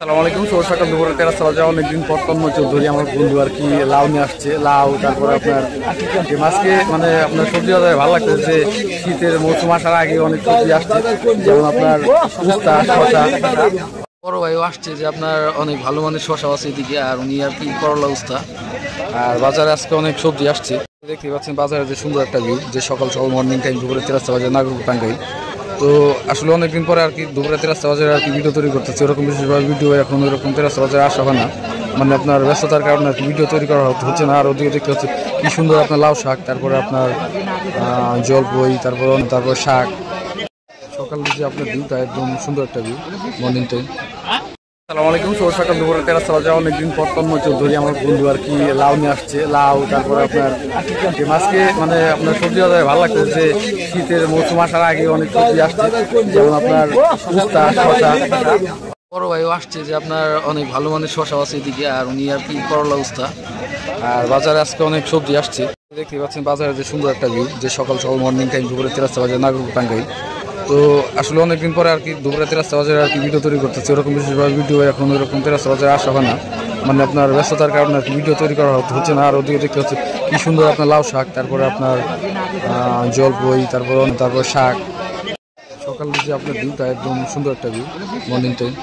আসসালামু আলাইকুম। শুভ সকাল। দুপুরে তেরাস্তা বাজে অনেকদিন পর তন্ন চৌধুরী আমার বন্ধু আর কি লাউ নিয়ে আসছে। লাউ, তারপরে আপনার মাছকে মানে আপনার সবজি বাজারে ভালো লাগছে যে শীতের মৌসুম আসার আগে অনেক সবজি আসছে, যেমন আপনার উস্তা, শসা। বড় ভাইও আসছে যে আপনার অনেক ভালো মানের শসা আছে এদিকে, আর উনি আর কি করলা, উস্তা। আর বাজারে আজকে অনেক সবজি আসছে, দেখতে পাচ্ছেন বাজারে যে সুন্দর একটা ভিউ, যে সকাল সকাল মর্নিং টাইম দুপুরে তেরাস্তা বাজে নাগরপুর টাঙ্গাইল। তো আসলে অনেকদিন পরে আর কি দুপুরে তেরাস্তা বাজারে আর কি ভিডিও তৈরি করতেছে। ওরকম বিশেষভাবে ভিডিও এখন ওরকম তেরাস্তা বাজারে আসা হয় না, মানে আপনার ব্যস্ততার কারণে আর কি ভিডিও তৈরি করা হচ্ছে না। আর ওদিকে দেখতে হচ্ছে কি সুন্দর আপনার লাউ শাক, তারপরে আপনার জলপই, তারপর শাক। সকাল যে আপনার ভিউটা একদম সুন্দর একটা ভিউ, মর্নিং টাইম। আসসালামু আলাইকুম। শুভ সকাল। দুপুরে তেরাস্তা বাজে অনেকদিন পর তন্ন চৌধুরী আমার বন্ধু আর কি লাউ নিয়ে আসছে। লাউ, তারপরে আপনার মাছকে মানে আপনার সবজি বাজারে ভালো লাগছে যে শীতের মৌসুম আসার আগে অনেক সবজি আসছে, যেমন আপনার উস্তা, শসা। বড় ভাইও আসছে যে আপনার অনেক ভালো মানের শসা আছে এদিকে, আর উনি আর কি করলা, উস্তা। আর বাজারে আজকে অনেক সবজি আসছে, দেখতে পাচ্ছেন বাজারে যে সুন্দর একটা ভিউ, যে সকাল সকাল মর্নিং টাইম দুপুরে তেরাস্তা বাজে নাগরপুর টাঙ্গাইল। তো আসলে অনেকদিন পরে আর কি দুপুরে তেরাস্তা বাজারে আর কি ভিডিও তৈরি করতেছে। ওরকম বিশেষভাবে ভিডিও এখন ওরকম তেরাস্তা বাজারে আসা হয় না, মানে আপনার ব্যস্ততার কারণে আর কি ভিডিও তৈরি করা হচ্ছে না। আর ওদিকে দেখতে হচ্ছে কি সুন্দর আপনার লাউ শাক, তারপরে আপনার জলপই, তারপর শাক। সকাল যে আপনার ভিউটা একদম সুন্দর একটা ভিউ, মর্নিং টাইম।